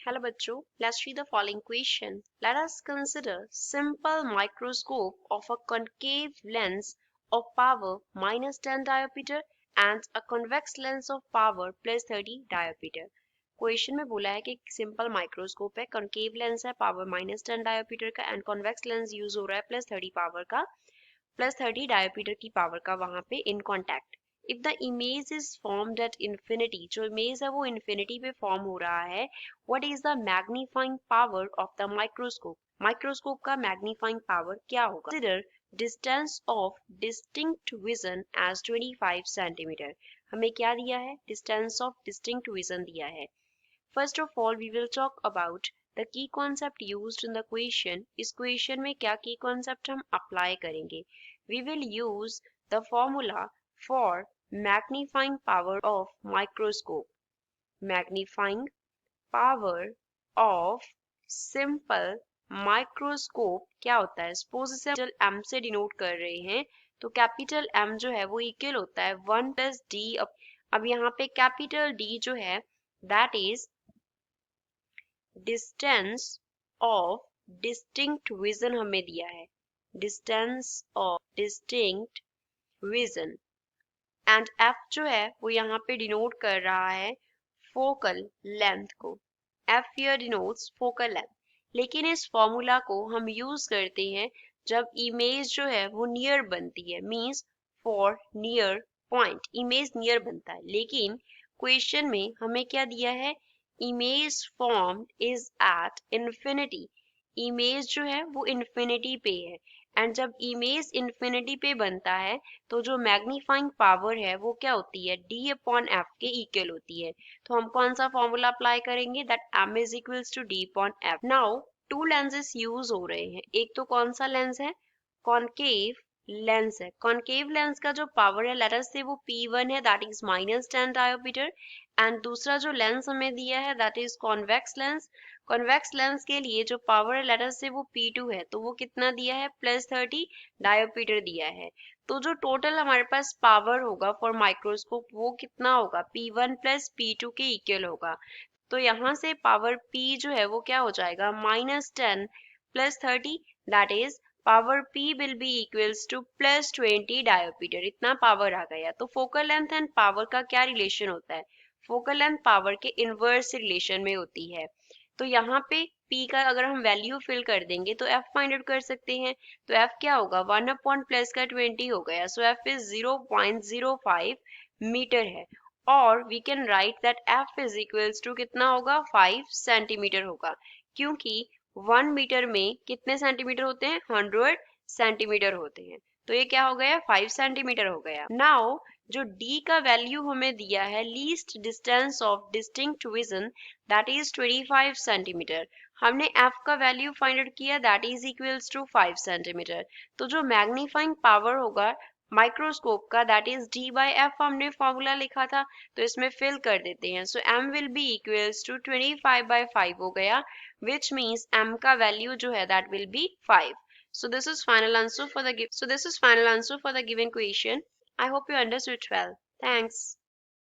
Hello बच्चों, let's see the following question. Let us consider simple microscope of a concave lens of power minus 10 diopter and a convex lens of power plus 30 diopter. Question में बोला है कि एक simple microscope है, concave lens है power minus 10 डायोपीटर का and convex lens use हो रहा है प्लस 30 पावर का प्लस 30 डायोपीटर की पावर का वहां पे in contact. If the image is formed at infinity, जो इमेज है वो इन्फिनिटी पे फॉर्म हो रहा है, what is the magnifying power of the microscope. Microscope का मैग्नीफाइंग पावर क्या होगा. Consider distance of distinct vision as 25 centimetre. हमें क्या दिया है, डिस्टेंस ऑफ डिस्टिंक्ट विजन दिया है. First of all we will talk about the key concept used in the question. इस क्वेश्चन में क्या की कॉन्सेप्ट हम अप्लाई करेंगे. We will use the formula for magnifying power of microscope. Magnifying power of simple microscope क्या होता है. Suppose इसे कैपिटल M से डिनोट कर रहे हैं तो कैपिटल M जो है वो इक्वल होता है 1 प्लस डी. अब यहाँ पे कैपिटल D जो है that is distance of distinct vision हमें दिया है. Distance of distinct vision and F जो है वो यहाँ पे डिनोट कर रहा है फोकल लेंथ को. F here denotes focal length. लेकिन इस फॉर्मूला को हम यूज करते हैं जब इमेज जो है वो नियर बनती है, means for near point image near बनता है. लेकिन क्वेश्चन में हमें क्या दिया है, image formed is at infinity. Image जो है वो इन्फिनिटी पे है एंड जब इमेज इन्फिनिटी पे बनता है तो जो मैग्नीफाइंग पावर है वो क्या होती है, डी अपॉन एफ के इक्वल होती है. तो हम कौन सा फॉर्मूला अप्लाई करेंगे, that M is equals to D upon F. Now two lenses use हो रहे हैं. एक तो कौन सा लेंस है, कॉनकेव लेंस है. कॉनकेव लेंस का जो पावर है लेट अस से वो P1 है दैट इज माइनस 10 डायोपीटर एंड दूसरा जो लेंस हमें दिया है that is convex lens. Convex lens के लिए जो पावर है लेट अस से वो P2 है तो वो कितना दिया है, प्लस 30 डायोपीटर दिया है. तो जो टोटल हमारे पास पावर होगा फॉर माइक्रोस्कोप वो कितना होगा, P1 प्लस P2 के इक्वल होगा. तो यहाँ से पावर P जो है वो क्या हो जाएगा, minus 10 plus 30 that is power P will be equals two plus 20 डायोपीटर. इतना पावर आ गया. तो फोकल लेंथ एंड पावर का क्या रिलेशन होता है, फोकल लेंथ पावर के इनवर्स रिलेशन में होती है. तो यहाँ पे P का अगर हम वैल्यू फिल कर देंगे तो F फाइंड आउट कर सकते हैं. तो F क्या होगा, 1 अपॉन प्लस का 20 हो गया. सो F इज 0.05 मीटर है. और we can write that F is equals to कितना होगा, 5 सेंटीमीटर होगा. क्योंकि 1 मीटर में कितने सेंटीमीटर होते हैं, 100 सेंटीमीटर होते हैं. तो ये क्या हो गया, 5 सेंटीमीटर हो गया. नाउ जो D का वैल्यू हमें दिया है, least distance of distinct vision that is 25 centimetre. हमने F का वैल्यू फाइंड आउट किया that is equals to 5 centimetre. तो जो मैग्नीफाइंग पावर होगा माइक्रोस्कोप का that is D by F हमने फॉर्मूला लिखा था तो इसमें फिल कर देते हैं. So M will be equals to 25 by 5 हो गया, which means M का वैल्यू जो है that will be 5. So this is final answer for the given question. I hope you understood well. Thanks.